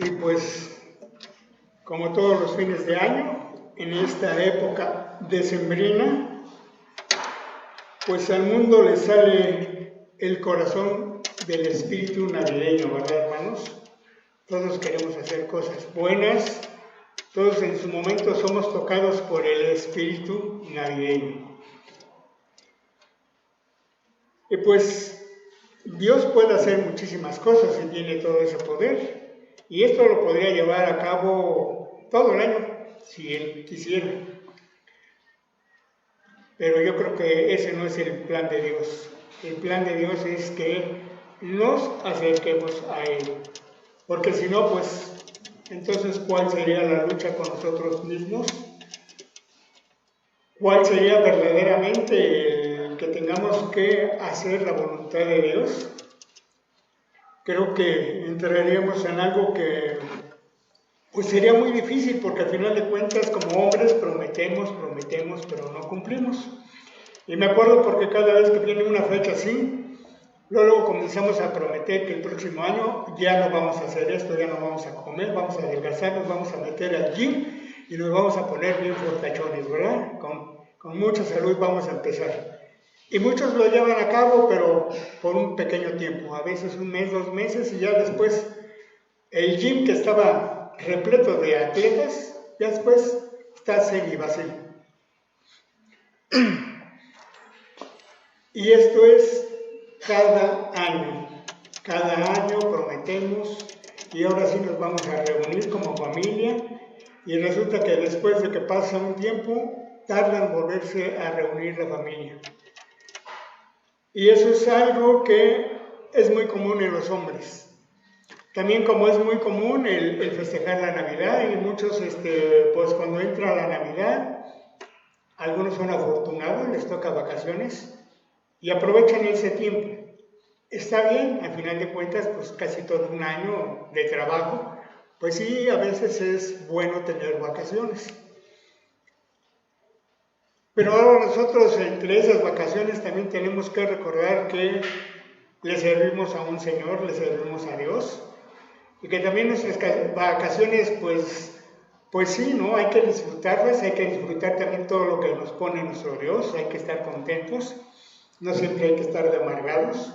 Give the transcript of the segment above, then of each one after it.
Y pues, como todos los fines de año, en esta época decembrina, pues al mundo le sale el corazón del espíritu navideño, ¿verdad, hermanos? Todos queremos hacer cosas buenas, todos en su momento somos tocados por el espíritu navideño. Y pues Dios puede hacer muchísimas cosas y tiene todo ese poder. Y esto lo podría llevar a cabo todo el año, si Él quisiera. Pero yo creo que ese no es el plan de Dios. El plan de Dios es que nos acerquemos a Él. Porque si no, pues, entonces, ¿cuál sería la lucha con nosotros mismos? ¿Cuál sería verdaderamente el que tengamos que hacer la voluntad de Dios? Creo que entraríamos en algo que pues sería muy difícil, porque al final de cuentas como hombres prometemos, pero no cumplimos. Y me acuerdo porque cada vez que viene una fecha así, luego comenzamos a prometer que el próximo año ya no vamos a hacer esto, ya no vamos a comer, vamos a adelgazar, nos vamos a meter al gym y nos vamos a poner bien fortachones, ¿verdad? Con mucha salud vamos a empezar. Y muchos lo llevan a cabo, pero por un pequeño tiempo, a veces un mes, 2 meses, y ya después el gym que estaba repleto de atletas, ya después está semi-vacío. Y esto es cada año. Cada año prometemos y ahora sí nos vamos a reunir como familia y resulta que después de que pasa un tiempo, tarda en volverse a reunir la familia. Y eso es algo que es muy común en los hombres. También como es muy común el festejar la Navidad y muchos, pues cuando entra la Navidad, algunos son afortunados, les toca vacaciones y aprovechan ese tiempo. Está bien, al final de cuentas, pues casi todo un año de trabajo, pues sí, a veces es bueno tener vacaciones. Pero ahora nosotros entre esas vacaciones también tenemos que recordar que le servimos a un Señor, le servimos a Dios, y que también nuestras vacaciones, pues sí, ¿no? Hay que disfrutarlas, hay que disfrutar también todo lo que nos pone nuestro Dios, hay que estar contentos, no siempre hay que estar de amargados.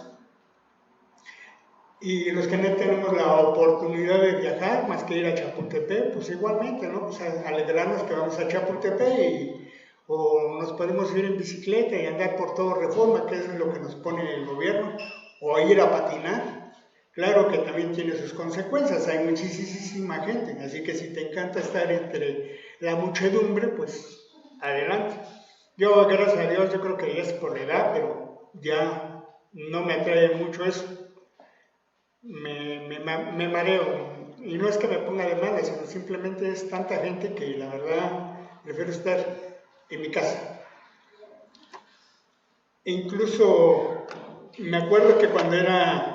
Y los que no tenemos la oportunidad de viajar, más que ir a Chapultepec, pues igualmente, ¿no? Pues alegrarnos que vamos a Chapultepec o nos podemos ir en bicicleta y andar por todo Reforma, que es lo que nos pone el gobierno, o ir a patinar. Claro que también tiene sus consecuencias, hay muchísima gente, así que si te encanta estar entre la muchedumbre, pues adelante. Yo, gracias a Dios, yo creo que es por la edad, pero ya no me atrae mucho eso. Me mareo, y no es que me ponga de malas, sino simplemente es tanta gente que la verdad prefiero estar en mi casa. E incluso me acuerdo que cuando era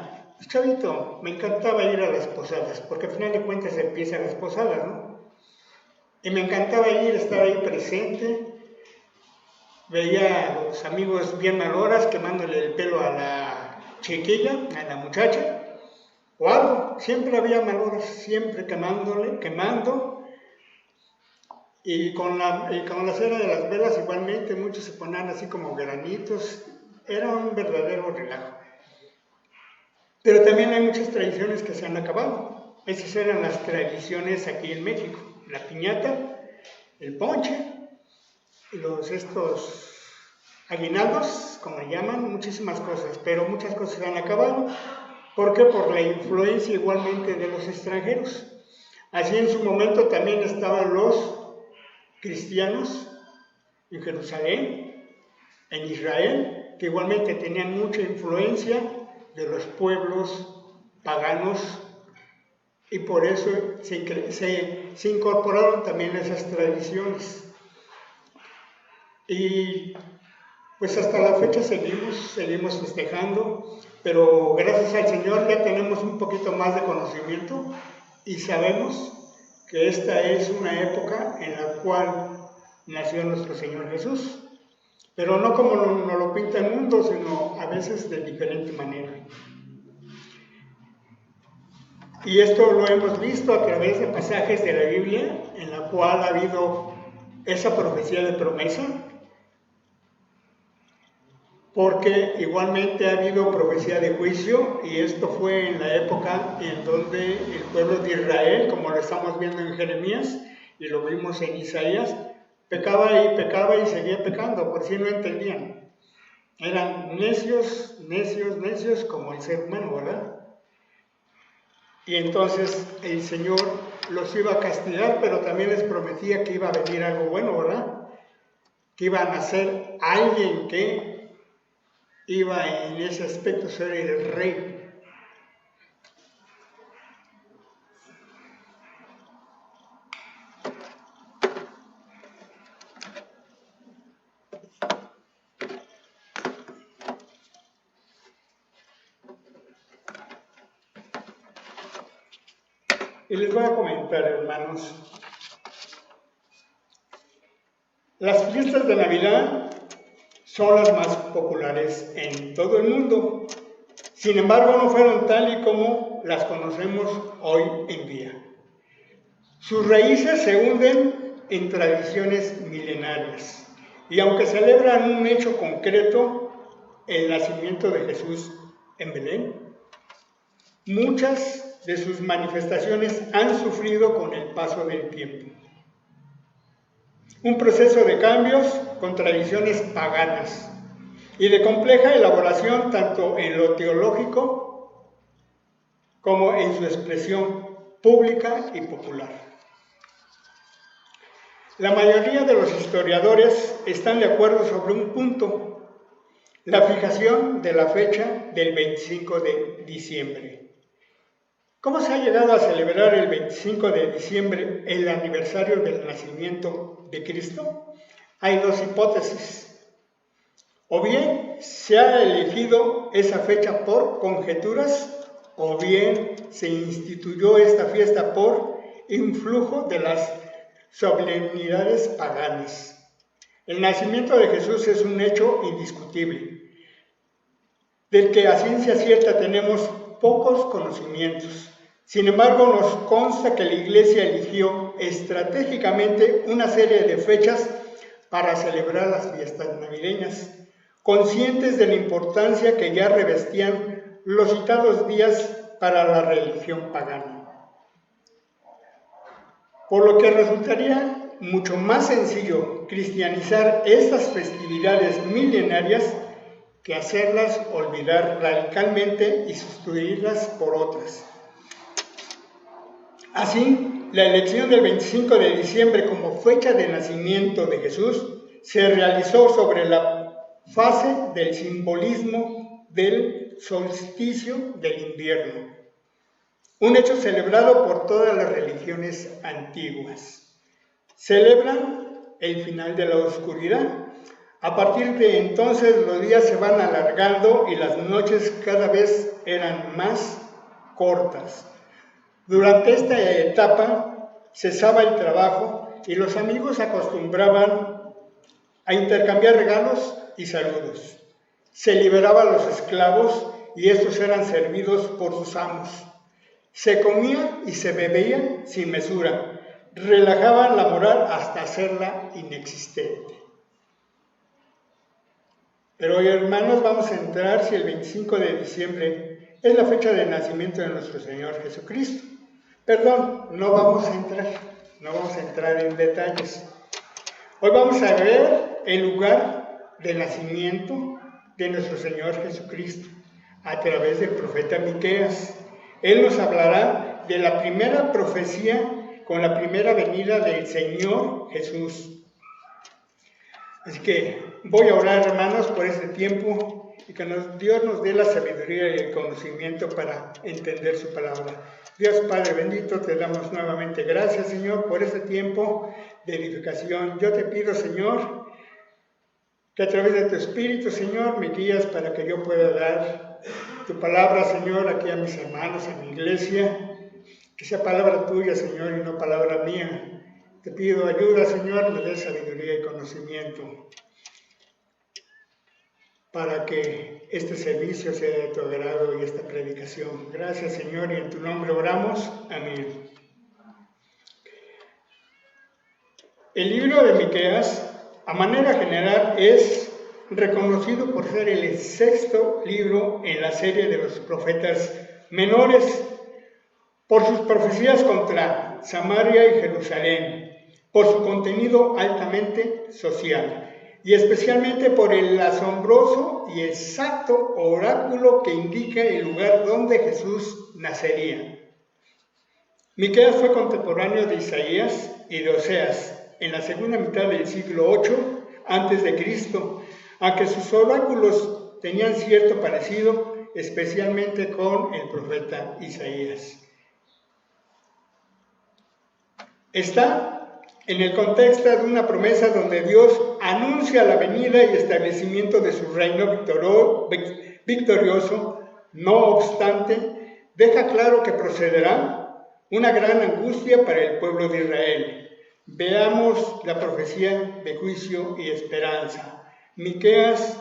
chavito me encantaba ir a las posadas, porque al final de cuentas empiezan las posadas, ¿no? Y me encantaba estar ahí presente, veía a los amigos bien maloras quemándole el pelo a la chiquilla, a la muchacha, o algo, siempre había maloras, siempre quemando, y con la cera de las velas igualmente, muchos se ponían así como granitos, era un verdadero relajo. Pero también hay muchas tradiciones que se han acabado, esas eran las tradiciones aquí en México, la piñata, el ponche, estos aguinaldos, como le llaman, muchísimas cosas, pero muchas cosas se han acabado. ¿Por qué? Por la influencia igualmente de los extranjeros. Así en su momento también estaban los cristianos en Jerusalén, en Israel, que igualmente tenían mucha influencia de los pueblos paganos y por eso se incorporaron también esas tradiciones. Y pues hasta la fecha seguimos festejando, pero gracias al Señor ya tenemos un poquito más de conocimiento y sabemos que esta es una época en la cual nació nuestro Señor Jesús, pero no como nos lo pinta el mundo, sino a veces de diferente manera. Y esto lo hemos visto a través de pasajes de la Biblia en la cual ha habido esa profecía de promesa, porque igualmente ha habido profecía de juicio, y esto fue en la época en donde el pueblo de Israel, como lo estamos viendo en Jeremías y lo vimos en Isaías, pecaba y seguía pecando, por si no entendían. Eran necios, necios, necios como el ser humano, ¿verdad? Y entonces el Señor los iba a castigar, pero también les prometía que iba a venir algo bueno, ¿verdad? Que iba a nacer alguien que iba en ese aspecto ser el rey. Y les voy a comentar, hermanos, las fiestas de Navidad son las más populares en todo el mundo. Sin embargo, no fueron tal y como las conocemos hoy en día. Sus raíces se hunden en tradiciones milenarias, y aunque celebran un hecho concreto, el nacimiento de Jesús en Belén, muchas de sus manifestaciones han sufrido con el paso del tiempo. Un proceso de cambios con tradiciones paganas y de compleja elaboración tanto en lo teológico como en su expresión pública y popular. La mayoría de los historiadores están de acuerdo sobre un punto: la fijación de la fecha del 25 de diciembre. ¿Cómo se ha llegado a celebrar el 25 de diciembre el aniversario del nacimiento de Cristo? Hay dos hipótesis. O bien se ha elegido esa fecha por conjeturas, o bien se instituyó esta fiesta por influjo de las solemnidades paganas. El nacimiento de Jesús es un hecho indiscutible, del que a ciencia cierta tenemos pocos conocimientos. Sin embargo, nos consta que la Iglesia eligió estratégicamente una serie de fechas para celebrar las fiestas navideñas, conscientes de la importancia que ya revestían los citados días para la religión pagana. Por lo que resultaría mucho más sencillo cristianizar estas festividades milenarias que hacerlas olvidar radicalmente y sustituirlas por otras. Así, la elección del 25 de diciembre como fecha de nacimiento de Jesús se realizó sobre la fase del simbolismo del solsticio del invierno, un hecho celebrado por todas las religiones antiguas. Celebran el final de la oscuridad. A partir de entonces los días se van alargando y las noches cada vez eran más cortas. Durante esta etapa cesaba el trabajo y los amigos acostumbraban a intercambiar regalos y saludos. Se liberaban los esclavos y estos eran servidos por sus amos. Se comía y se bebía sin mesura. Relajaban la moral hasta hacerla inexistente. Pero hoy, hermanos, vamos a entrar si el 25 de diciembre es la fecha de nacimiento de nuestro Señor Jesucristo. Perdón, no vamos a entrar en detalles. Hoy vamos a ver el lugar de nacimiento de nuestro Señor Jesucristo a través del profeta Miqueas. Él nos hablará de la primera profecía con la primera venida del Señor Jesús. Así que voy a orar, hermanos, por este tiempo y que Dios nos dé la sabiduría y el conocimiento para entender su palabra. Dios Padre bendito, te damos nuevamente gracias, Señor, por este tiempo de edificación. Yo te pido, Señor, que a través de tu Espíritu, Señor, me guías para que yo pueda dar tu palabra, Señor, aquí a mis hermanos, a mi iglesia, que sea palabra tuya, Señor, y no palabra mía. Te pido ayuda, Señor, me des sabiduría y conocimiento. para que este servicio sea de tu agrado y esta predicación. Gracias, Señor, y en tu nombre oramos. Amén. El libro de Miqueas, a manera general, es reconocido por ser el sexto libro en la serie de los profetas menores, por sus profecías contra Samaria y Jerusalén, por su contenido altamente social y especialmente por el asombroso y exacto oráculo que indica el lugar donde Jesús nacería. Miqueas fue contemporáneo de Isaías y de Oseas en la segunda mitad del siglo VIII a.C., aunque sus oráculos tenían cierto parecido, especialmente con el profeta Isaías. Está en el contexto de una promesa donde Dios anuncia la venida y establecimiento de su reino victorioso. No obstante, deja claro que procederá una gran angustia para el pueblo de Israel. Veamos la profecía de juicio y esperanza. Miqueas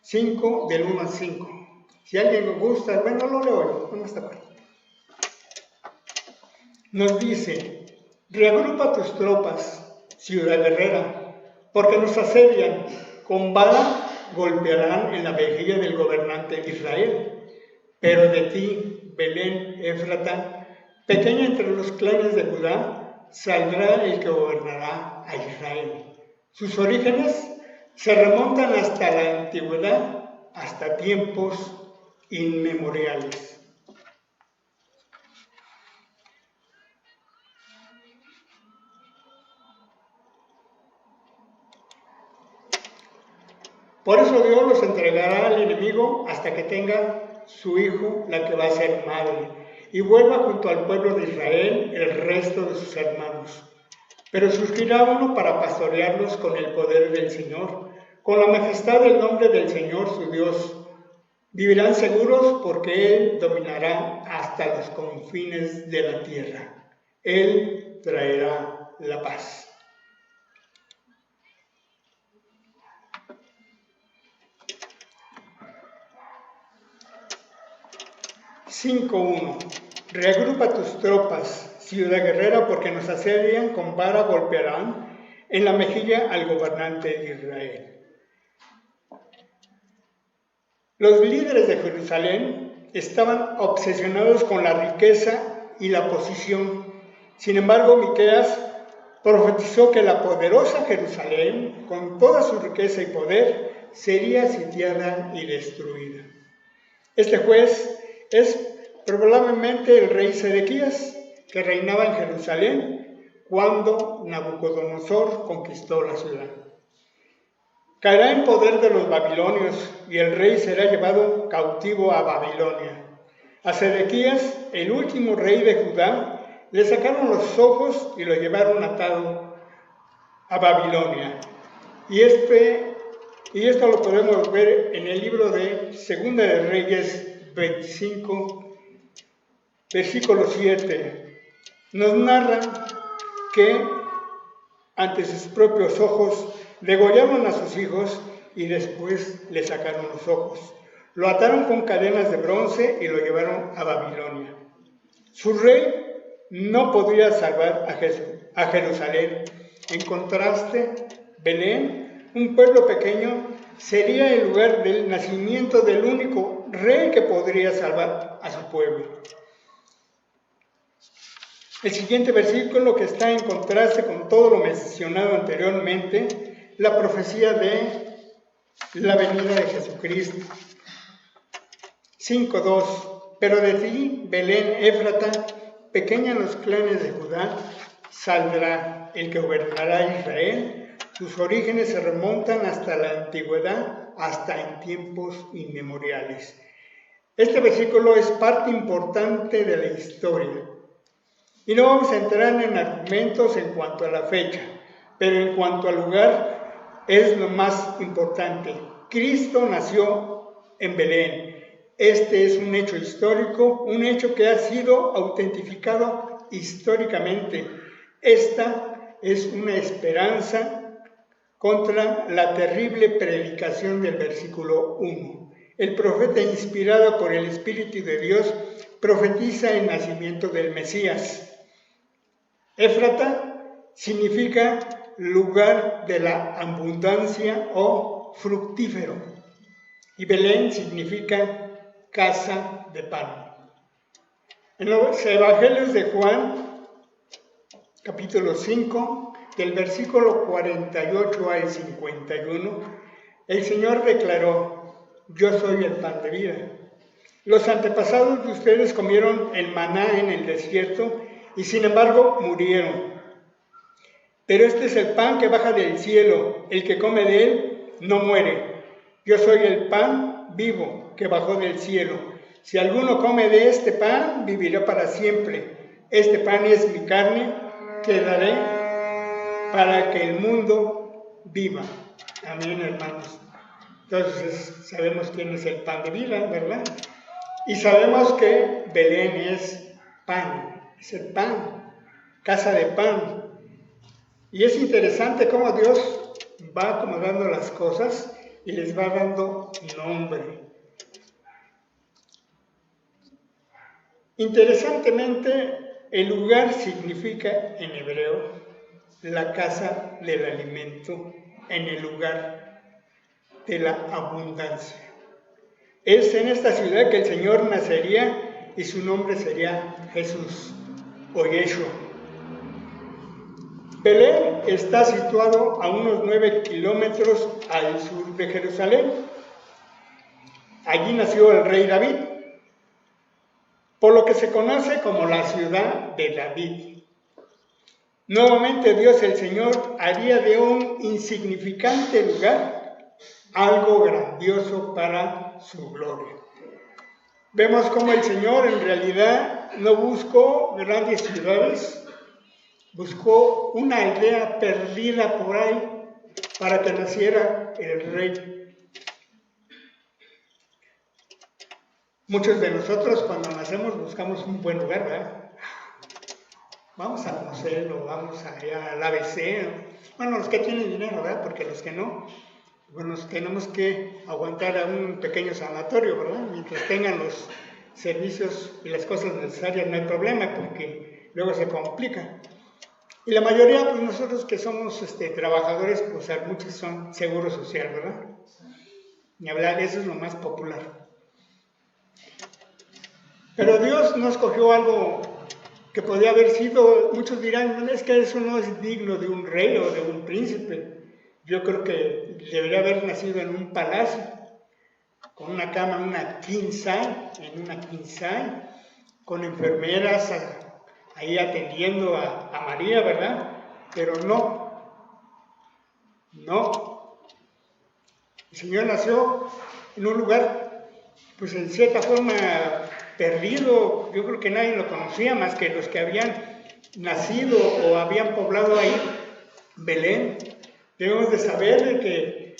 5, del 1 al 5. Si alguien me gusta, bueno, lo leo yo, esta parte. Nos dice: reagrupa tus tropas, ciudad guerrera, porque nos asedian, con vara golpearán en la mejilla del gobernante de Israel. Pero de ti, Belén Éfrata, pequeña entre los clanes de Judá, saldrá el que gobernará a Israel. Sus orígenes se remontan hasta la antigüedad, hasta tiempos inmemoriales. Por eso Dios los entregará al enemigo hasta que tenga su hijo, la que va a ser madre, y vuelva junto al pueblo de Israel el resto de sus hermanos. Pero surgirá uno para pastorearlos con el poder del Señor, con la majestad del nombre del Señor su Dios. Vivirán seguros porque Él dominará hasta los confines de la tierra. Él traerá la paz. (5.1) Reagrupa tus tropas, ciudad guerrera, porque nos asedian, con vara golpearán en la mejilla al gobernante de Israel. Los líderes de Jerusalén estaban obsesionados con la riqueza y la posición. Sin embargo, Miqueas profetizó que la poderosa Jerusalén, con toda su riqueza y poder, sería sitiada y destruida. Este juez es probablemente el rey Sedequías, que reinaba en Jerusalén cuando Nabucodonosor conquistó la ciudad. Caerá en poder de los babilonios y el rey será llevado cautivo a Babilonia. A Sedequías, el último rey de Judá, le sacaron los ojos y lo llevaron atado a Babilonia. Y esto lo podemos ver en el libro de Segunda de Reyes 25, versículo 7. Nos narra que ante sus propios ojos degollaron a sus hijos y después le sacaron los ojos. Lo ataron con cadenas de bronce y lo llevaron a Babilonia. Su rey no podría salvar a Jerusalén. En contraste, Belén, un pueblo pequeño, sería el lugar del nacimiento del único rey que podría salvar a su pueblo. El siguiente versículo, que está en contraste con todo lo mencionado anteriormente, la profecía de la venida de Jesucristo. 5.2. Pero de ti, Belén Éfrata, pequeña en los clanes de Judá, saldrá el que gobernará a Israel. Sus orígenes se remontan hasta la antigüedad, hasta en tiempos inmemoriales. Este versículo es parte importante de la historia. Y no vamos a entrar en argumentos en cuanto a la fecha, pero en cuanto al lugar es lo más importante. Cristo nació en Belén. Este es un hecho histórico, un hecho que ha sido autentificado históricamente. Esta es una esperanza contra la terrible predicación del versículo 1. El profeta, inspirado por el Espíritu de Dios, profetiza el nacimiento del Mesías. Éfrata significa lugar de la abundancia o fructífero, y Belén significa casa de pan. En los Evangelios de Juan, capítulo 5, del versículo 48 al 51, el Señor declaró: yo soy el pan de vida. Los antepasados de ustedes comieron el maná en el desierto y sin embargo murieron. Pero este es el pan que baja del cielo, el que come de él no muere. Yo soy el pan vivo que bajó del cielo. Si alguno come de este pan, vivirá para siempre. Este pan es mi carne que daré para que el mundo viva. Amén, hermanos. Entonces sabemos quién es el pan de vida, ¿verdad? Y sabemos que Belén es pan, es el pan, casa de pan. Y es interesante cómo Dios va acomodando las cosas y les va dando nombre. Interesantemente, el lugar significa en hebreo la casa del alimento, en el lugar de la abundancia. Es en esta ciudad que el Señor nacería y su nombre sería Jesús o Yeshua. Belén está situado a unos 9 kilómetros al sur de Jerusalén. Allí nació el rey David, por lo que se conoce como la ciudad de David. Nuevamente Dios el Señor haría de un insignificante lugar algo grandioso para su gloria. Vemos cómo el Señor en realidad no buscó grandes ciudades, buscó una aldea perdida por ahí para que naciera el rey. Muchos de nosotros cuando nacemos buscamos un buen lugar, ¿verdad? Vamos a conocerlo, vamos allá al ABC. Bueno, los que tienen dinero, ¿verdad? Porque los que no, bueno, tenemos que aguantar a un pequeño sanatorio, ¿verdad? Mientras tengan los servicios y las cosas necesarias no hay problema, porque luego se complica. Y la mayoría, pues nosotros que somos trabajadores, pues muchos son seguro social, ¿verdad? Ni hablar de eso es lo más popular. Pero Dios no escogió algo que podía haber sido, muchos dirán, es que eso no es digno de un rey o de un príncipe. Yo creo que debería haber nacido en un palacio, con una cama, en una king size, con enfermeras ahí atendiendo a María, ¿verdad? Pero no. El Señor nació en un lugar, pues en cierta forma perdido. Yo creo que nadie lo conocía más que los que habían nacido o habían poblado ahí Belén. Debemos de saber de que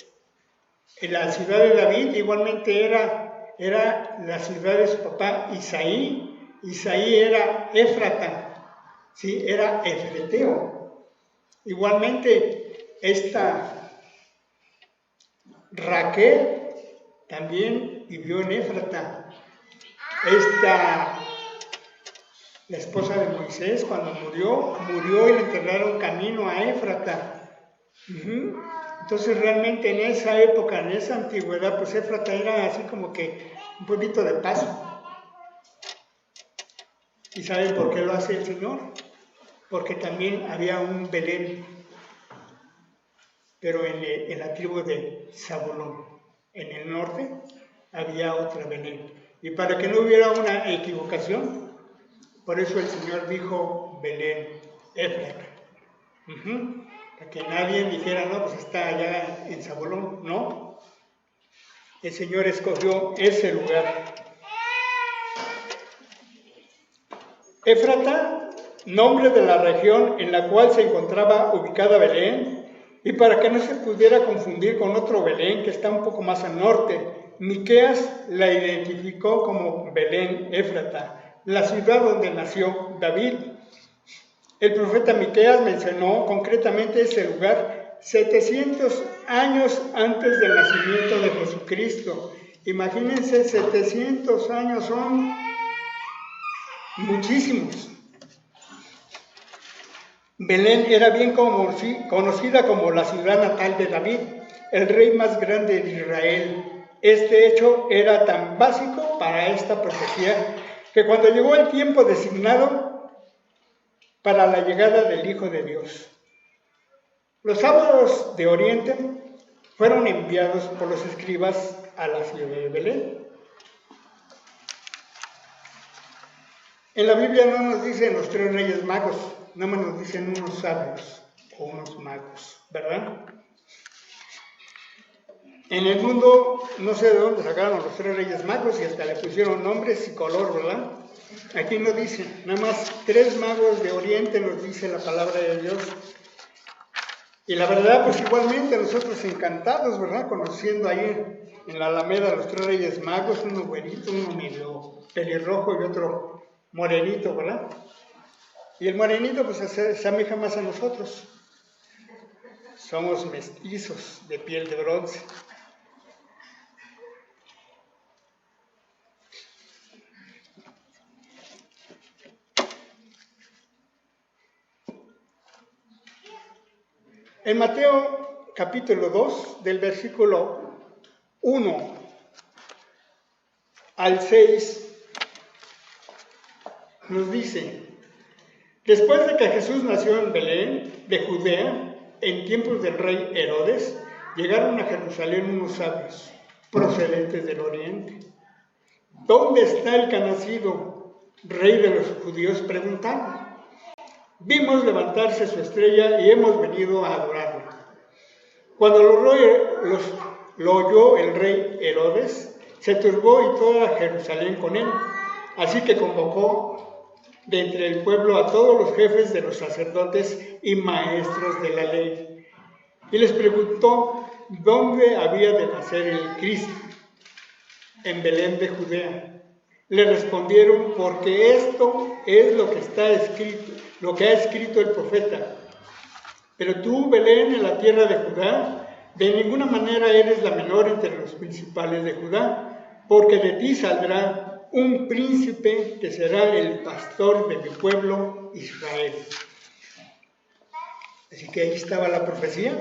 en la ciudad de David igualmente era la ciudad de su papá Isaí. Isaí era Éfrata, ¿sí? Era efreteo. Igualmente esta Raquel también vivió en Éfrata. La esposa de Moisés, cuando murió y le enterraron camino a Éfrata. Entonces realmente en esa época, en esa antigüedad, pues Éfrata era así como que un pueblito de paso. ¿Y saben por qué lo hace el Señor? Porque también había un Belén, pero en la tribu de Zabulón, en el norte, había otra Belén. Y para que no hubiera una equivocación, por eso el Señor dijo Belén, Éfrata. Para que nadie dijera, no, pues está allá en Zabulón. No, el Señor escogió ese lugar. Éfrata, nombre de la región en la cual se encontraba ubicada Belén, y para que no se pudiera confundir con otro Belén que está un poco más al norte, Miqueas la identificó como Belén Éfrata, la ciudad donde nació David. El profeta Miqueas mencionó concretamente ese lugar 700 años antes del nacimiento de Jesucristo. Imagínense, 700 años son muchísimos. Belén era bien conocida como la ciudad natal de David, el rey más grande de Israel. Este hecho era tan básico para esta profecía que cuando llegó el tiempo designado para la llegada del Hijo de Dios, los sábados de Oriente fueron enviados por los escribas a la ciudad de Belén. En la Biblia no nos dicen los 3 reyes magos, nada más nos dicen unos sabios o unos magos, ¿verdad? En el mundo no sé de dónde sacaron los 3 reyes magos y hasta le pusieron nombres y color, ¿verdad? Aquí no dice, nada más 3 magos de Oriente nos dice la palabra de Dios. Y la verdad, pues igualmente nosotros encantados, ¿verdad? Conociendo ahí en la Alameda los 3 reyes magos, uno güerito, uno medio pelirrojo y otro morenito, ¿verdad? Y el morenito pues se asemeja más a nosotros. Somos mestizos de piel de bronce. En Mateo capítulo 2, del versículo 1 al 6, nos dice: después de que Jesús nació en Belén, de Judea, en tiempos del rey Herodes, llegaron a Jerusalén unos sabios procedentes del oriente. ¿Dónde está el que ha nacido rey de los judíos?, preguntaron. Vimos levantarse su estrella y hemos venido a adorarlo. Cuando lo oyó el rey Herodes, se turbó y toda Jerusalén con él. Así que convocó de entre el pueblo a todos los jefes de los sacerdotes y maestros de la ley, y les preguntó dónde había de nacer el Cristo. En Belén de Judea. Le respondieron: porque esto es lo que está escrito, lo que ha escrito el profeta. Pero tú, Belén, en la tierra de Judá, de ninguna manera eres la menor entre los principales de Judá, porque de ti saldrá un príncipe que será el pastor de mi pueblo Israel. Así que ahí estaba la profecía.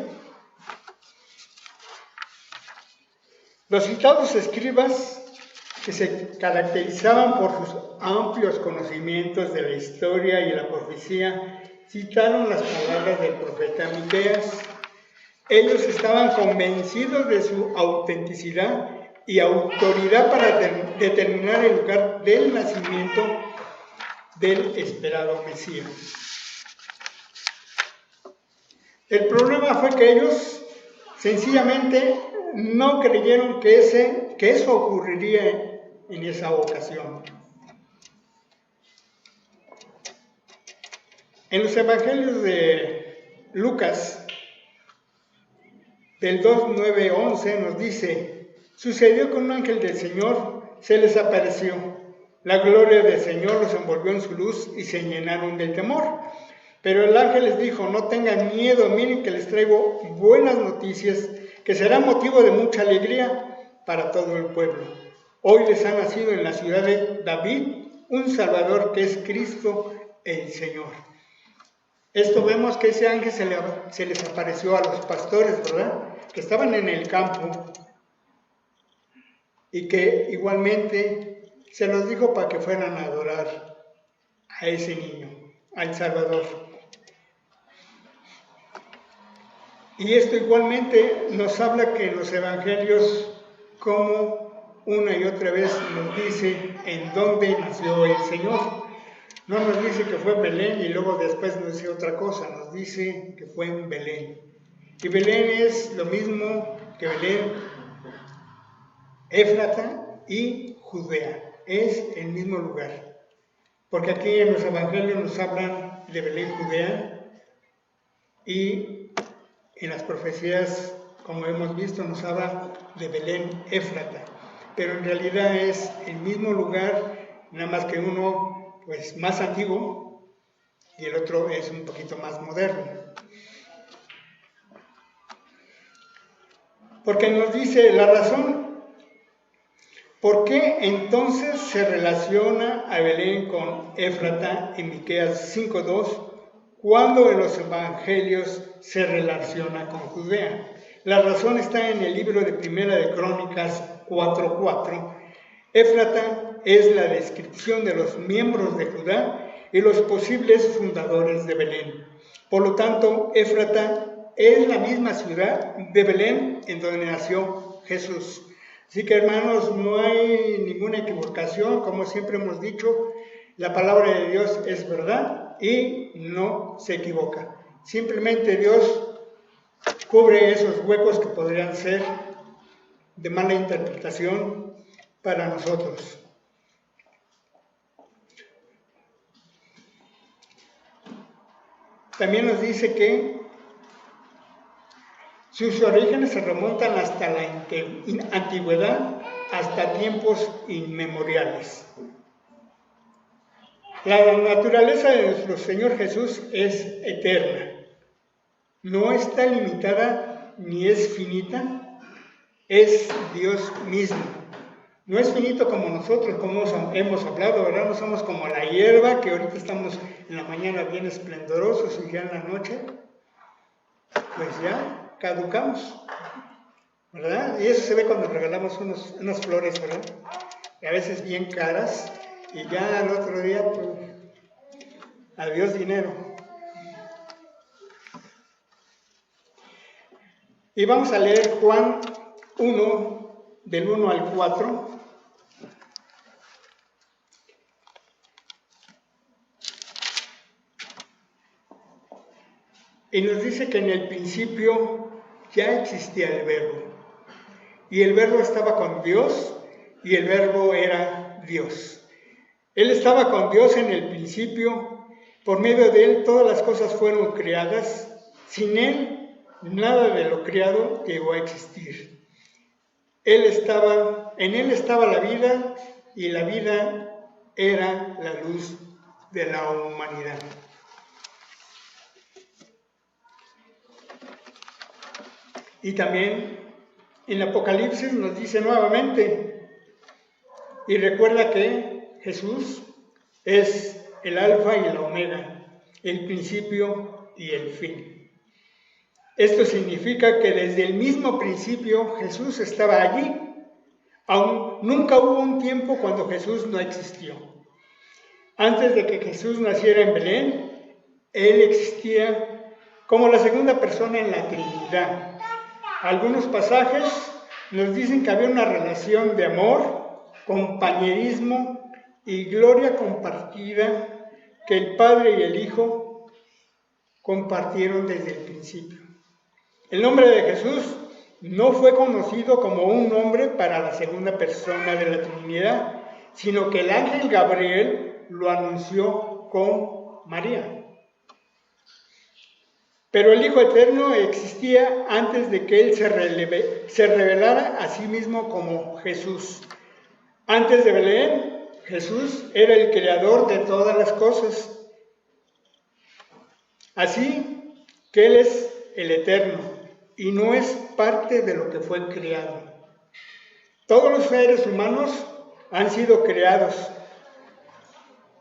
Los citados escribas, que se caracterizaban por sus amplios conocimientos de la historia y la profecía, citaron las palabras del profeta Miqueas. Ellos estaban convencidos de su autenticidad y autoridad para determinar el lugar del nacimiento del esperado Mesías. El problema fue que ellos sencillamente no creyeron que eso ocurriría en esa ocasión. En los evangelios de Lucas, del 2, 9, 11, nos dice: sucedió que un ángel del Señor se les apareció. La gloria del Señor los envolvió en su luz y se llenaron de temor. Pero el ángel les dijo: no tengan miedo, miren que les traigo buenas noticias, que será motivo de mucha alegría para todo el pueblo. Hoy les ha nacido en la ciudad de David un Salvador, que es Cristo el Señor. Esto vemos que ese ángel se les apareció a los pastores, ¿verdad?, que estaban en el campo, y que igualmente se los dijo para que fueran a adorar a ese niño, al Salvador. Y esto igualmente nos habla que en los evangelios, como una y otra vez nos dice en dónde nació el Señor. No nos dice que fue en Belén y luego después nos dice otra cosa, nos dice que fue en Belén. Y Belén es lo mismo que Belén, Éfrata y Judea, es el mismo lugar. Porque aquí en los evangelios nos hablan de Belén, Judea, y en las profecías, como hemos visto, nos habla de Belén, Éfrata. Pero en realidad es el mismo lugar, nada más que uno pues más antiguo y el otro es un poquito más moderno. porque nos dice la razón. ¿Por qué entonces se relaciona a Belén con Éfrata en Miqueas 5:2 cuando en los evangelios se relaciona con Judea? La razón está en el libro de Primera de Crónicas 4:4. Éfrata es la descripción de los miembros de Judá y los posibles fundadores de Belén. Por lo tanto, Éfrata es la misma ciudad de Belén en donde nació Jesús. Así que, hermanos, no hay ninguna equivocación. Como siempre hemos dicho, la palabra de Dios es verdad y no se equivoca. Simplemente Dios cubre esos huecos que podrían ser de mala interpretación para nosotros. También nos dice que sus orígenes se remontan hasta la antigüedad, hasta tiempos inmemoriales. La naturaleza de nuestro Señor Jesús es eterna. No está limitada ni es finita, es Dios mismo. No es finito como nosotros, como hemos hablado, ¿verdad? No somos como la hierba, que ahorita estamos en la mañana bien esplendorosos y ya en la noche, pues ya caducamos, ¿verdad? Y eso se ve cuando regalamos unas flores, ¿verdad? Y a veces bien caras, y ya al otro día, pues, adiós dinero. Y vamos a leer Juan 1, del 1 al 4. Y nos dice que en el principio ya existía el Verbo. Y el Verbo estaba con Dios y el Verbo era Dios. Él estaba con Dios en el principio. Por medio de Él todas las cosas fueron creadas. Sin Él nada de lo creado llegó a existir. En Él estaba la vida y la vida era la luz de la humanidad. Y también en Apocalipsis nos dice nuevamente, y recuerda que Jesús es el alfa y la omega, el principio y el fin. Esto significa que desde el mismo principio Jesús estaba allí. Aún nunca hubo un tiempo cuando Jesús no existió. Antes de que Jesús naciera en Belén, Él existía como la segunda persona en la Trinidad. Algunos pasajes nos dicen que había una relación de amor, compañerismo y gloria compartida que el Padre y el Hijo compartieron desde el principio. El nombre de Jesús no fue conocido como un nombre para la segunda persona de la Trinidad, sino que el ángel Gabriel lo anunció con María. Pero el Hijo Eterno existía antes de que Él se revelara a sí mismo como Jesús. Antes de Belén, Jesús era el creador de todas las cosas. Así que Él es el Eterno y no es parte de lo que fue creado. Todos los seres humanos han sido creados.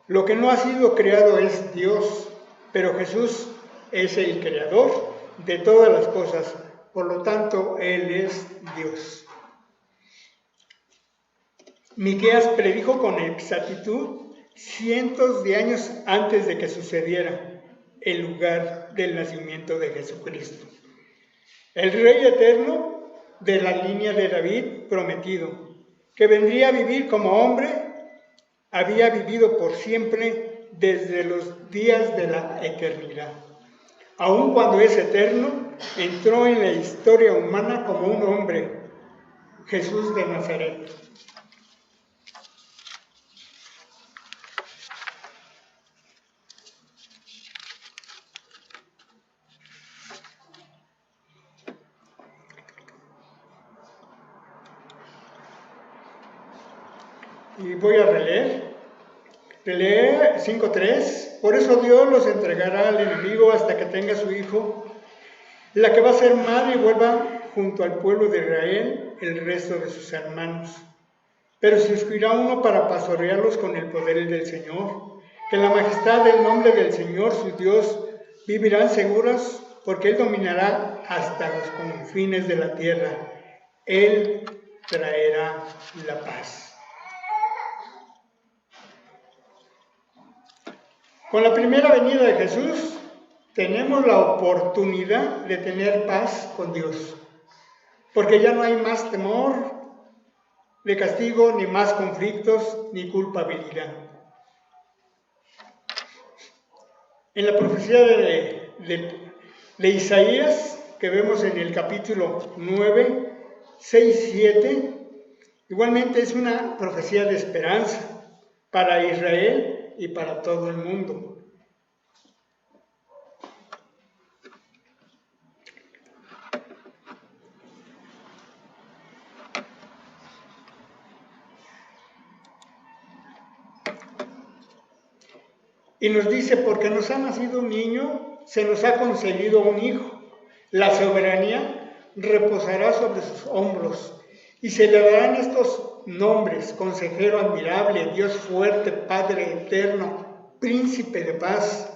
Lo que no ha sido creado es Dios, pero Jesús es el creador de todas las cosas, por lo tanto, Él es Dios. Miqueas predijo con exactitud cientos de años antes de que sucediera el lugar del nacimiento de Jesucristo. El Rey eterno de la línea de David prometido, que vendría a vivir como hombre, había vivido por siempre desde los días de la eternidad. Aun cuando es eterno, entró en la historia humana como un hombre, Jesús de Nazaret. Y voy a releer 5:3. Por eso Dios los entregará al enemigo hasta que tenga su hijo. La que va a ser madre y vuelva junto al pueblo de Israel el resto de sus hermanos. Pero se escogerá uno para pastorearlos con el poder del Señor, que en la majestad del nombre del Señor su Dios vivirán seguros, porque Él dominará hasta los confines de la tierra. Él traerá la paz. Con la primera venida de Jesús, tenemos la oportunidad de tener paz con Dios, porque ya no hay más temor de castigo, ni más conflictos, ni culpabilidad. En la profecía de Isaías, que vemos en el capítulo 9, 6, 7, igualmente es una profecía de esperanza para Israel y para todo el mundo. Y nos dice, porque nos ha nacido un niño, se nos ha concedido un hijo. La soberanía reposará sobre sus hombros, y se le darán estos nombres: Consejero admirable, Dios fuerte, Padre eterno, Príncipe de paz.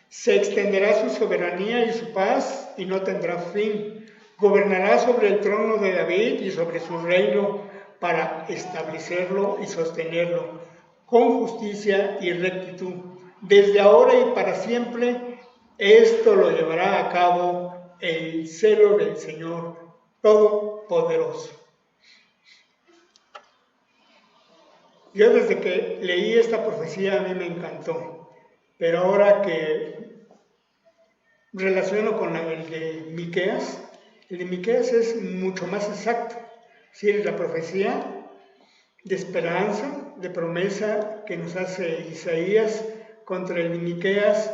Se extenderá su soberanía y su paz, y no tendrá fin. Gobernará sobre el trono de David y sobre su reino, para establecerlo y sostenerlo con justicia y rectitud, desde ahora y para siempre. Esto lo llevará a cabo el celo del Señor Todopoderoso. Yo desde que leí esta profecía a mí me encantó, pero ahora que relaciono con el de Miqueas es mucho más exacto. Sí, es la profecía de esperanza, de promesa que nos hace Isaías contra el de Miqueas,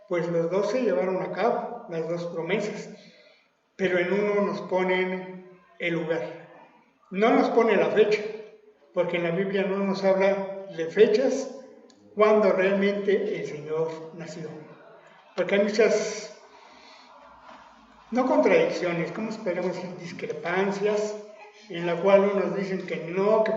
pues los dos se llevaron a cabo, las dos promesas, pero en uno nos ponen el lugar, no nos pone la fecha, porque en la Biblia no nos habla de fechas cuando realmente el Señor nació, porque hay muchas, no contradicciones, ¿cómo esperamos decir? Discrepancias, en la cual unos dicen que no, que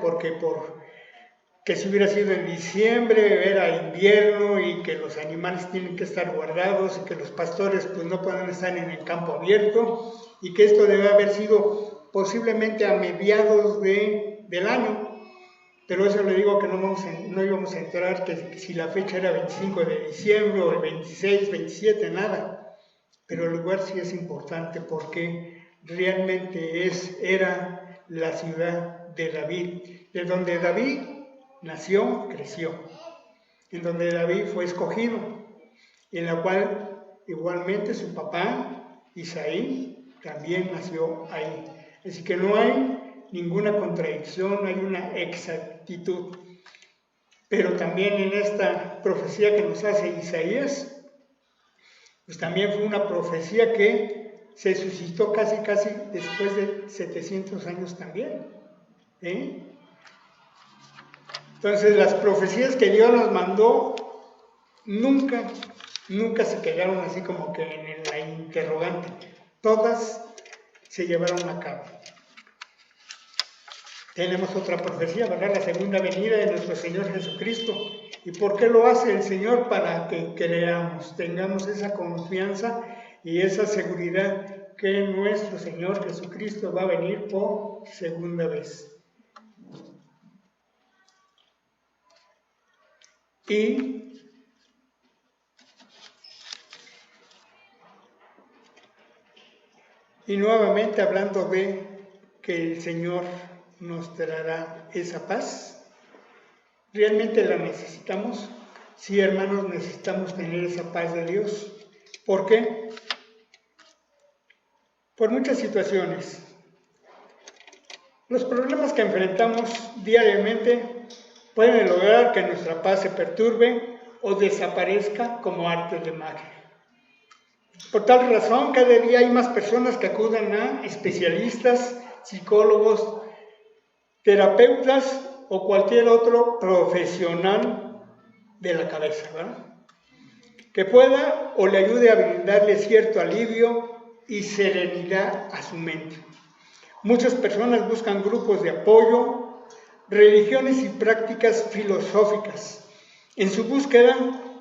que si hubiera sido en diciembre era invierno y que los animales tienen que estar guardados y que los pastores pues no pueden estar en el campo abierto y que esto debe haber sido posiblemente a mediados del año. Pero eso le digo que no íbamos a entrar que si la fecha era 25 de diciembre o el 26, 27, nada. Pero el lugar sí es importante porque realmente era la ciudad de David, de donde David nació, creció, en donde David fue escogido, en la cual igualmente su papá, Isaí, también nació ahí. Así que no hay ninguna contradicción, hay una exactitud. Pero también en esta profecía que nos hace Isaías, pues también fue una profecía que se suscitó casi después de 700 años también. Entonces las profecías que Dios nos mandó nunca se quedaron así como que en la interrogante. Todas se llevaron a cabo. Tenemos otra profecía, ¿verdad? La segunda venida de nuestro Señor Jesucristo. ¿Y por qué lo hace el Señor? Para que creamos, tengamos esa confianza y esa seguridad que nuestro Señor Jesucristo va a venir por segunda vez. Y nuevamente hablando de que el Señor nos traerá esa paz, ¿realmente la necesitamos? Sí, hermanos, necesitamos tener esa paz de Dios. ¿Por qué? Por muchas situaciones. Los problemas que enfrentamos diariamente pueden lograr que nuestra paz se perturbe o desaparezca como arte de magia. Por tal razón, cada día hay más personas que acuden a especialistas, psicólogos, terapeutas o cualquier otro profesional de la cabeza, ¿verdad? Que pueda o le ayude a brindarle cierto alivio y serenidad a su mente. Muchas personas buscan grupos de apoyo, religiones y prácticas filosóficas en su búsqueda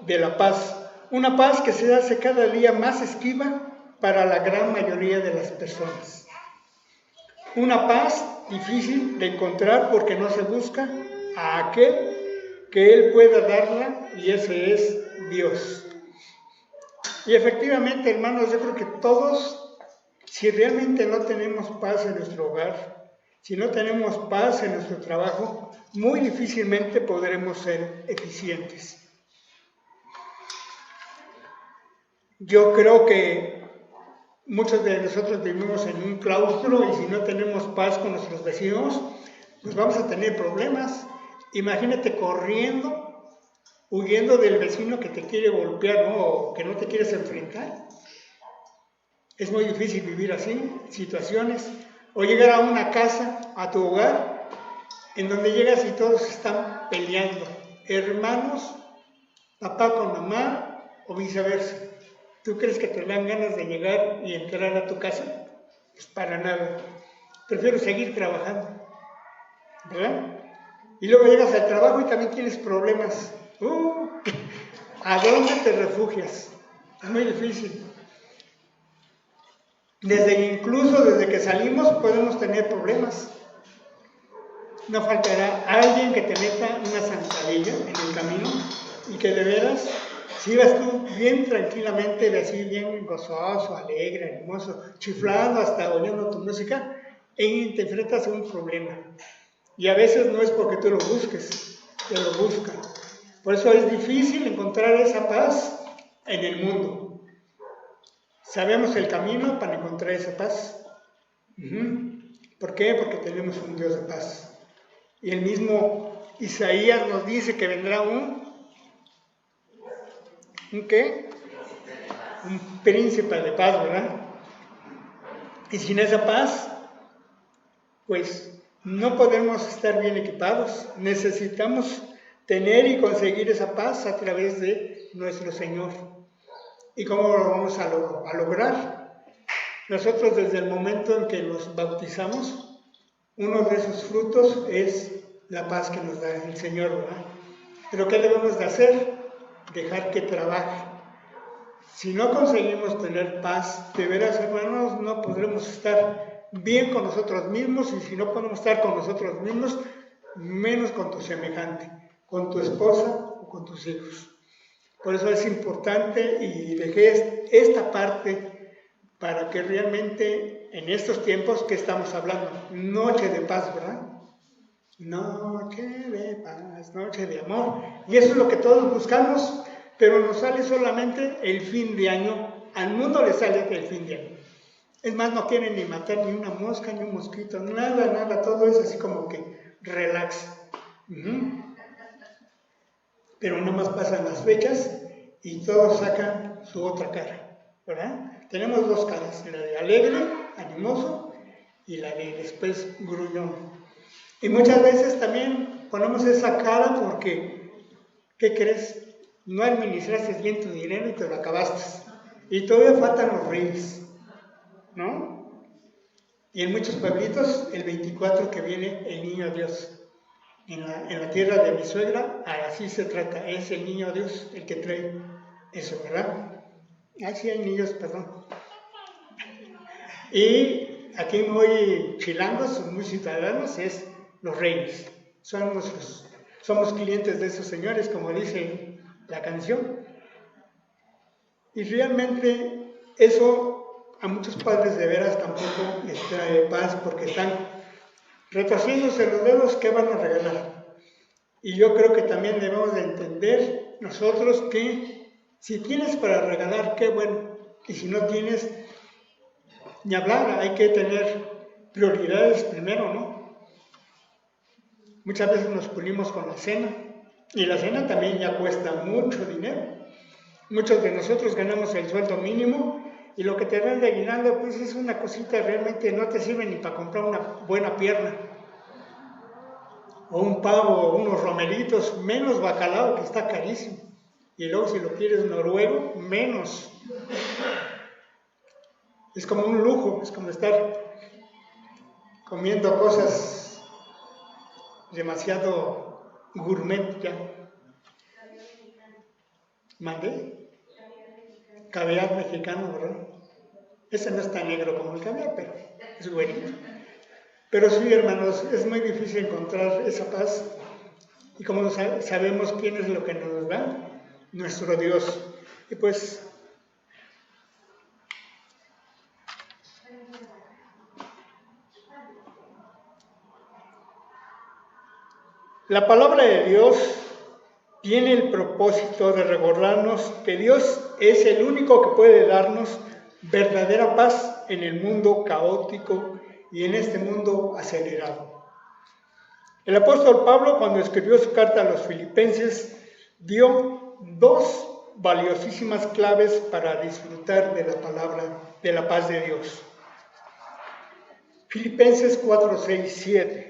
de la paz, una paz que se hace cada día más esquiva para la gran mayoría de las personas. Una paz difícil de encontrar porque no se busca a aquel que Él pueda darla, y ese es Dios. Y efectivamente, hermanos, yo creo que todos, si realmente no tenemos paz en nuestro hogar, si no tenemos paz en nuestro trabajo, muy difícilmente podremos ser eficientes. Yo creo que muchos de nosotros vivimos en un claustro y si no tenemos paz con nuestros vecinos, pues vamos a tener problemas. Imagínate corriendo, huyendo del vecino que te quiere golpear, ¿no? O que no te quieres enfrentar. Es muy difícil vivir así, situaciones. O llegar a una casa, a tu hogar, en donde llegas y todos están peleando. Hermanos, papá con mamá o viceversa. ¿Tú crees que te dan ganas de llegar y entrar a tu casa? Pues para nada. Prefiero seguir trabajando, ¿verdad? Y luego llegas al trabajo y también tienes problemas. ¿A dónde te refugias? Es muy difícil. Incluso desde que salimos podemos tener problemas. No faltará alguien que te meta una zancadilla en el camino y que de veras, si vas tú bien tranquilamente, así bien gozoso, alegre, hermoso, chiflando hasta oyendo tu música, y te enfrentas a un problema. Y a veces no es porque tú lo busques, te lo buscan. Por eso es difícil encontrar esa paz en el mundo. Sabemos el camino para encontrar esa paz. ¿Por qué? Porque tenemos un Dios de paz. Y el mismo Isaías nos dice que vendrá ¿un qué? Un príncipe de paz, ¿verdad? Y sin esa paz, pues no podemos estar bien equipados. Necesitamos tener y conseguir esa paz a través de nuestro Señor. ¿Y cómo lo vamos a lograr? Nosotros desde el momento en que nos bautizamos, uno de esos frutos es la paz que nos da el Señor, ¿verdad? Pero ¿qué debemos de hacer? Dejar que trabaje. Si no conseguimos tener paz, de veras, hermanos, no podremos estar bien con nosotros mismos, y si no podemos estar con nosotros mismos, menos con tu semejante, con tu esposa o con tus hijos. Por eso es importante, y dejé esta parte para que realmente en estos tiempos que estamos hablando, noche de paz, ¿verdad? Noche de paz, noche de amor. Y eso es lo que todos buscamos, pero nos sale solamente el fin de año. Al mundo le sale el fin de año. Es más, no quieren ni matar ni una mosca, ni un mosquito, nada, todo es así como que relax. Pero nomás pasan las fechas y todos sacan su otra cara, ¿verdad? Tenemos dos caras, la de alegre, animoso, y la de después gruñón. Y muchas veces también ponemos esa cara porque, ¿qué crees? No administraste bien tu dinero y te lo acabaste. Y todavía faltan los reyes, ¿no? Y en muchos pueblitos, el 24 que viene el niño Dios. En la tierra de mi suegra, así se trata, es el niño Dios el que trae eso, ¿verdad? Sí hay niños, perdón. Y aquí muy chilangos, muy ciudadanos, es los reyes. Somos clientes de esos señores, como dice la canción. Y realmente eso a muchos padres de veras tampoco les trae paz, porque están retorciéndose los dedos, ¿qué van a regalar? Y yo creo que también debemos de entender nosotros que si tienes para regalar, qué bueno. Y si no tienes, ni hablar, hay que tener prioridades primero, ¿no? Muchas veces nos pulimos con la cena, y la cena también ya cuesta mucho dinero. Muchos de nosotros ganamos el sueldo mínimo, y lo que te dan de aguinaldo, pues es una cosita, realmente no te sirve ni para comprar una buena pierna, o un pavo, o unos romeritos, menos bacalao, que está carísimo. Y luego si lo quieres noruego, menos. Es como un lujo, es como estar comiendo cosas demasiado gourmet ya. ¿Mandé? Caviar mexicano, ¿verdad? Ese no es tan negro como el caviar, pero es buenito. Pero sí, hermanos, es muy difícil encontrar esa paz. Y como sabemos quién es lo que nos da, nuestro Dios. Y pues, la palabra de Dios tiene el propósito de recordarnos que Dios es el único que puede darnos verdadera paz en el mundo caótico y en este mundo acelerado. El apóstol Pablo, cuando escribió su carta a los filipenses, dio dos valiosísimas claves para disfrutar de la palabra, de la paz de Dios. Filipenses 4, 6, 7.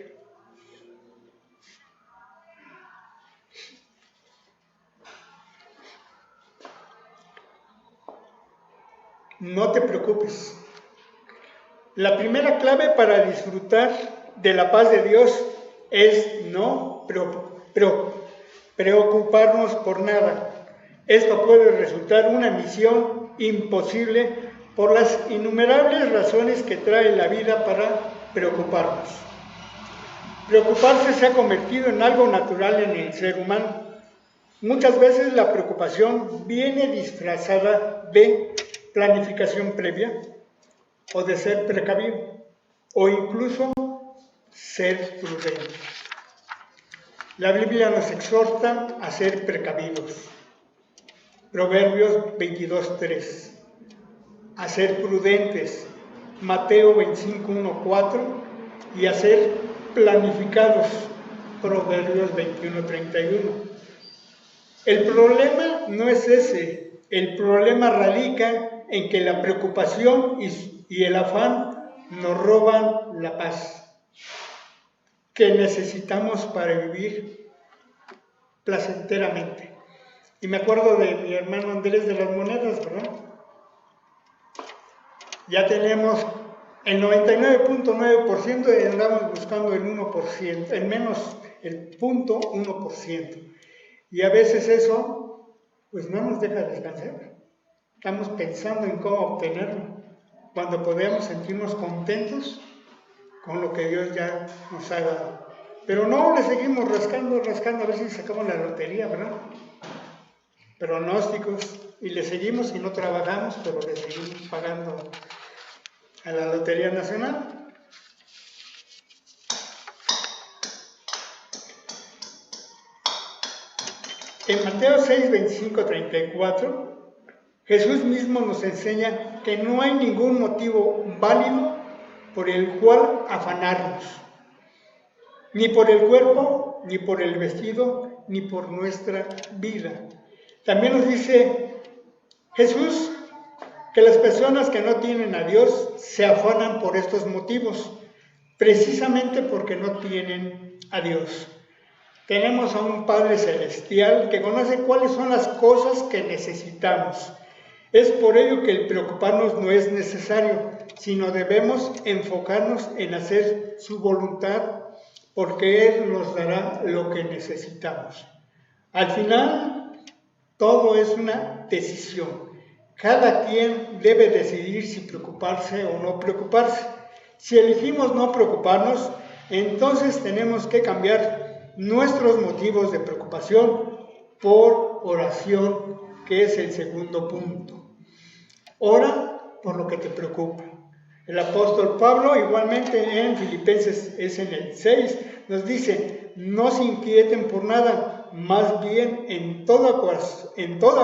No te preocupes. La primera clave para disfrutar de la paz de Dios es no preocuparnos por nada. Esto puede resultar una misión imposible por las innumerables razones que trae la vida para preocuparnos. Preocuparse se ha convertido en algo natural en el ser humano. Muchas veces la preocupación viene disfrazada de planificación previa o de ser precavido o incluso ser prudente. La Biblia nos exhorta a ser precavidos. Proverbios 22:3. A ser prudentes. Mateo 25:1-4. Y a ser planificados. Proverbios 21:31. El problema no es ese. El problema radica en que la preocupación y el afán nos roban la paz que necesitamos para vivir placenteramente. Y me acuerdo de mi hermano Andrés de las monedas, ¿verdad? Ya tenemos el 99.9% y andamos buscando el 1%, el menos el 0.1%. Y a veces eso, pues no nos deja descansar. Estamos pensando en cómo obtenerlo, cuando podemos sentirnos contentos con lo que Dios ya nos ha dado. Pero no, le seguimos rascando, a ver si sacamos la lotería, ¿verdad? Pronósticos, y le seguimos y no trabajamos, pero le seguimos pagando a la Lotería Nacional. En Mateo 6, 25, 34, Jesús mismo nos enseña que no hay ningún motivo válido por el cual afanarnos, ni por el cuerpo, ni por el vestido, ni por nuestra vida. También nos dice Jesús que las personas que no tienen a Dios se afanan por estos motivos, precisamente porque no tienen a Dios. Tenemos a un Padre Celestial que conoce cuáles son las cosas que necesitamos. Es por ello que el preocuparnos no es necesario, sino debemos enfocarnos en hacer su voluntad, porque Él nos dará lo que necesitamos. Al final, todo es una decisión. Cada quien debe decidir si preocuparse o no preocuparse. Si elegimos no preocuparnos, entonces tenemos que cambiar nuestros motivos de preocupación por oración, que es el segundo punto. Ora por lo que te preocupa. El apóstol Pablo, igualmente en Filipenses, es en el 6, nos dice: no se inquieten por nada, más bien en toda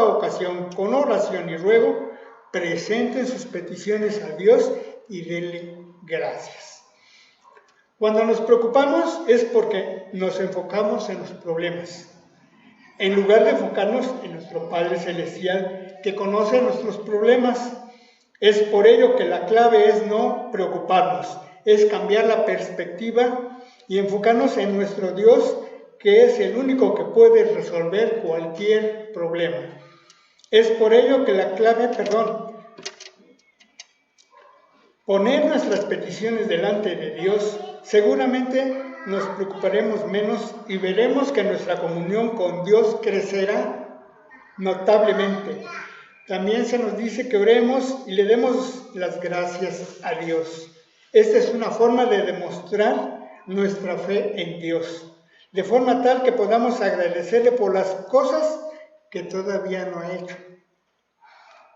ocasión, con oración y ruego, presenten sus peticiones a Dios y denle gracias. Cuando nos preocupamos es porque nos enfocamos en los problemas, en lugar de enfocarnos en nuestro Padre Celestial, que conoce nuestros problemas. Es por ello que la clave es no preocuparnos, es cambiar la perspectiva y enfocarnos en nuestro Dios, que es el único que puede resolver cualquier problema. Es por ello que la clave, poner nuestras peticiones delante de Dios, seguramente nos preocuparemos menos y veremos que nuestra comunión con Dios crecerá notablemente. También se nos dice que oremos y le demos las gracias a Dios. Esta es una forma de demostrar nuestra fe en Dios, de forma tal que podamos agradecerle por las cosas que todavía no ha hecho.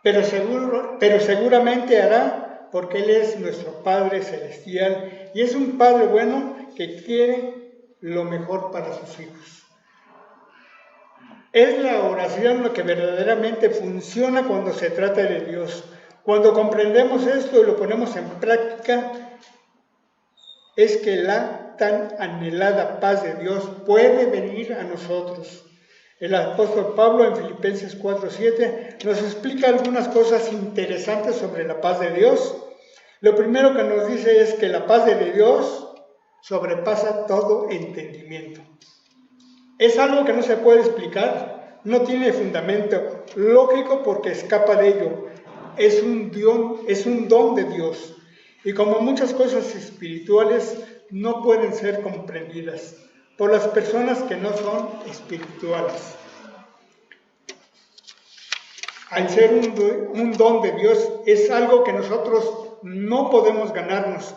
Pero seguramente hará, porque Él es nuestro Padre Celestial y es un Padre bueno que quiere lo mejor para sus hijos. Es la oración lo que verdaderamente funciona cuando se trata de Dios. Cuando comprendemos esto y lo ponemos en práctica, es que la tan anhelada paz de Dios puede venir a nosotros. El apóstol Pablo en Filipenses 4:7 nos explica algunas cosas interesantes sobre la paz de Dios. Lo primero que nos dice es que la paz de Dios sobrepasa todo entendimiento. Es algo que no se puede explicar, no tiene fundamento lógico porque escapa de ello. Es un don de Dios. Y como muchas cosas espirituales no pueden ser comprendidas por las personas que no son espirituales. Al ser un don de Dios, es algo que nosotros no podemos ganarnos.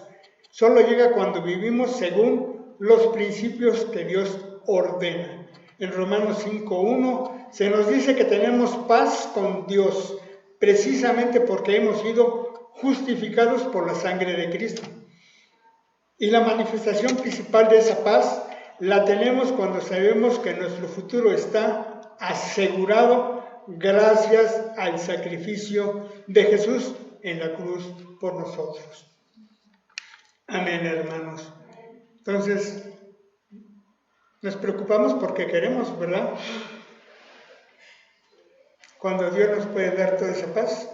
Solo llega cuando vivimos según los principios que Dios ordena. En Romanos 5:1 se nos dice que tenemos paz con Dios, precisamente porque hemos sido justificados por la sangre de Cristo. Y la manifestación principal de esa paz la tenemos cuando sabemos que nuestro futuro está asegurado gracias al sacrificio de Jesús en la cruz por nosotros. Amén, hermanos. Entonces, nos preocupamos porque queremos, ¿verdad? Cuando Dios nos puede dar toda esa paz.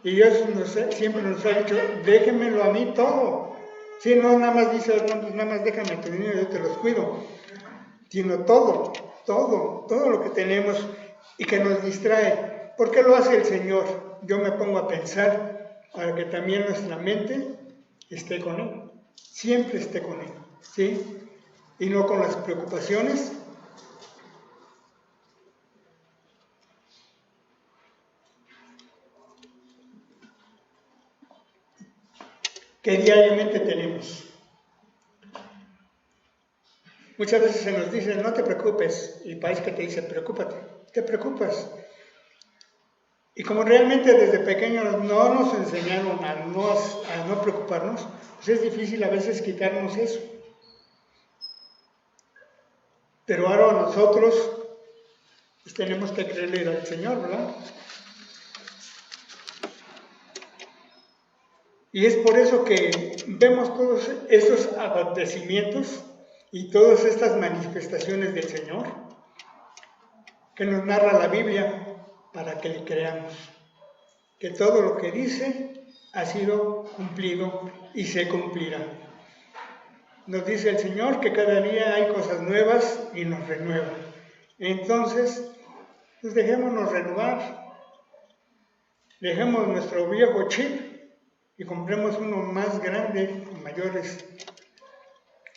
Y Dios siempre nos ha dicho, déjenmelo a mí todo. Si no, nada más dice, nada más déjame tu dinero, yo te los cuido. Sino todo lo que tenemos y que nos distrae. ¿Por qué lo hace el Señor? Yo me pongo a pensar para que también nuestra mente esté con Él. Siempre esté con Él, ¿sí? Y no con las preocupaciones. Que diariamente tenemos. Muchas veces se nos dice, no te preocupes, y el país que te dice, preocúpate, te preocupas. Y como realmente desde pequeños no nos enseñaron a no preocuparnos, pues es difícil a veces quitarnos eso. Pero ahora nosotros pues tenemos que creerle al Señor, ¿verdad? Y es por eso que vemos todos estos acontecimientos y todas estas manifestaciones del Señor que nos narra la Biblia para que le creamos. Que todo lo que dice ha sido cumplido y se cumplirá. Nos dice el Señor que cada día hay cosas nuevas y nos renueva. Entonces, pues dejémonos renovar. Dejemos nuestro viejo chip y compremos uno más grande, mayores,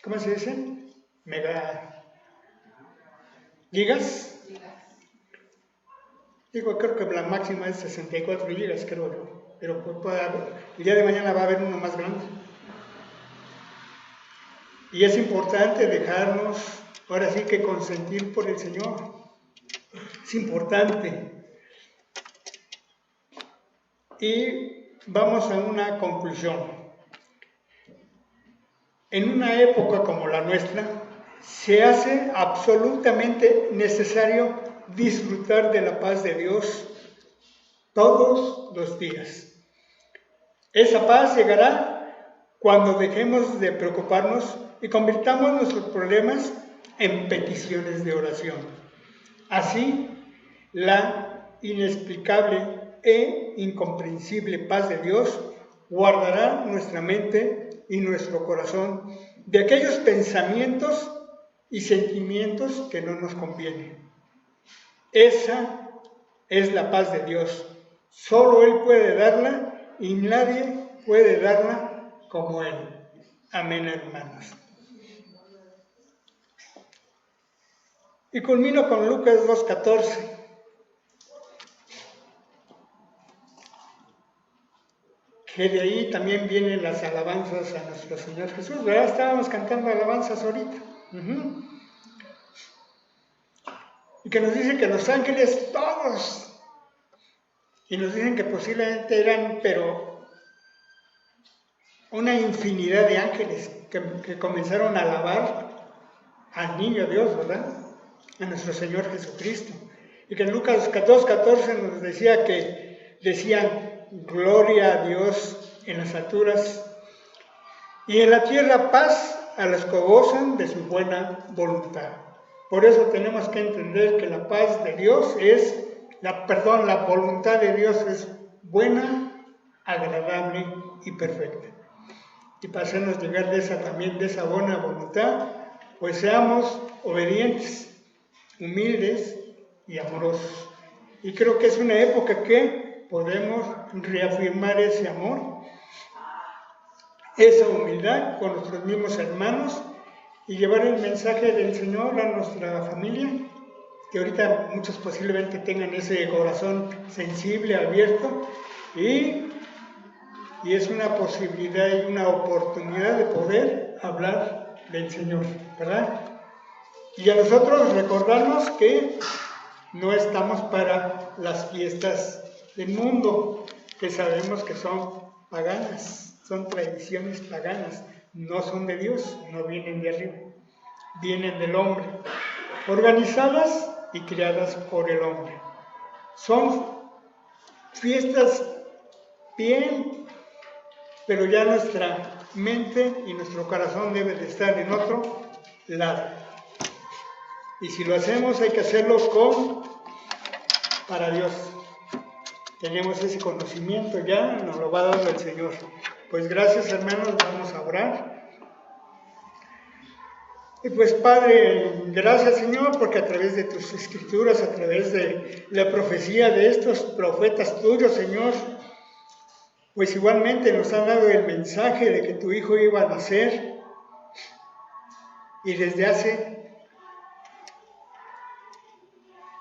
¿cómo se dice? Mega gigas. Digo, creo que la máxima es 64 gigas, creo yo. Pero el día de mañana va a haber uno más grande. Y es importante dejarnos, ahora sí que consentir por el Señor. Es importante. Y vamos a una conclusión. En una época como la nuestra, se hace absolutamente necesario disfrutar de la paz de Dios todos los días. Esa paz llegará cuando dejemos de preocuparnos y convirtamos nuestros problemas en peticiones de oración. Así, la inexplicable e incomprensible paz de Dios guardará nuestra mente y nuestro corazón de aquellos pensamientos y sentimientos que no nos convienen. Esa es la paz de Dios. Solo Él puede darla y nadie puede darla como Él. Amén, hermanos. Y culmino con Lucas 2:14. Que de ahí también vienen las alabanzas a nuestro Señor Jesús, ¿verdad? Estábamos cantando alabanzas ahorita. Y que nos dice que los ángeles todos, y nos dicen que posiblemente eran, pero una infinidad de ángeles que comenzaron a alabar al niño Dios, ¿verdad? A nuestro Señor Jesucristo. Y que en Lucas 2:14 nos decía que decían: gloria a Dios en las alturas y en la tierra paz a los que gozan de su buena voluntad. Por eso tenemos que entender que la paz de Dios es, la voluntad de Dios es buena, agradable y perfecta. Y para hacernos llegar de esa buena voluntad, pues seamos obedientes, humildes y amorosos. Y creo que es una época que podemos reafirmar ese amor, esa humildad con nuestros mismos hermanos y llevar el mensaje del Señor a nuestra familia, que ahorita muchos posiblemente tengan ese corazón sensible, abierto, y es una posibilidad y una oportunidad de poder hablar del Señor, ¿verdad? Y a nosotros recordarnos que no estamos para las fiestas del mundo, que sabemos que son paganas, son tradiciones paganas, no son de Dios, no vienen de arriba, vienen del hombre, organizadas y creadas por el hombre. Son fiestas bien, pero ya nuestra mente y nuestro corazón deben de estar en otro lado. Y si lo hacemos, hay que hacerlo para Dios. Tenemos ese conocimiento ya, nos lo va dando el Señor. Pues gracias, hermanos, vamos a orar. Y pues Padre, gracias, Señor, porque a través de tus escrituras, a través de la profecía de estos profetas tuyos, Señor, pues igualmente nos han dado el mensaje de que tu Hijo iba a nacer, y desde hace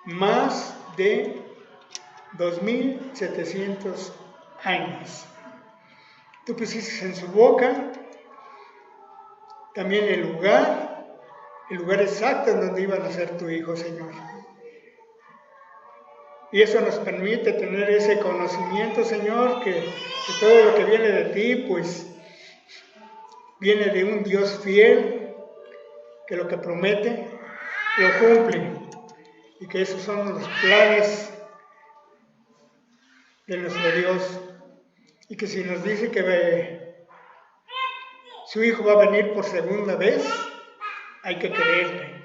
más de 2700 años. Tú pusiste en su boca también el lugar exacto en donde iba a nacer tu Hijo, Señor. Y eso nos permite tener ese conocimiento, Señor, que todo lo que viene de ti, pues, viene de un Dios fiel, que lo que promete, lo cumple. Y que esos son los planes de nuestro Dios. Y que si nos dice que su Hijo va a venir por segunda vez, hay que creerle.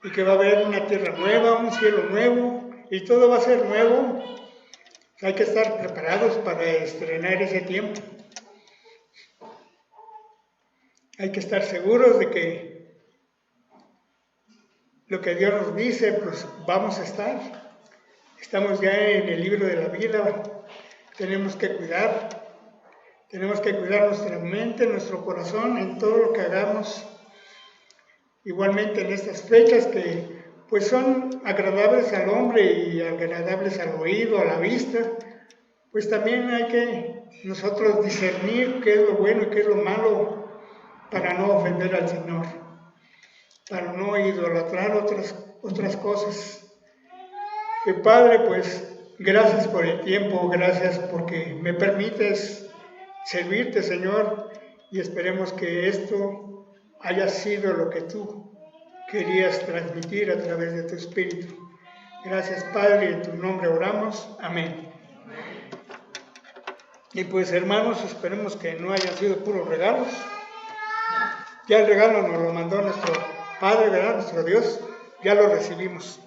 Y que va a haber una tierra nueva, un cielo nuevo, y todo va a ser nuevo. Hay que estar preparados para estrenar ese tiempo. Hay que estar seguros de que lo que Dios nos dice, pues vamos a estar. Estamos ya en el libro de la vida. Tenemos que cuidar nuestra mente, nuestro corazón en todo lo que hagamos. Igualmente en estas fechas que pues son agradables al hombre y agradables al oído, a la vista, pues también hay que nosotros discernir qué es lo bueno y qué es lo malo para no ofender al Señor, para no idolatrar otras cosas. Y Padre, pues gracias por el tiempo, gracias porque me permites servirte, Señor, y esperemos que esto haya sido lo que tú querías transmitir a través de tu Espíritu. Gracias, Padre, en tu nombre oramos. Amén. Y pues, hermanos, esperemos que no hayan sido puros regalos. Ya el regalo nos lo mandó nuestro Padre, ¿verdad? Nuestro Dios, ya lo recibimos.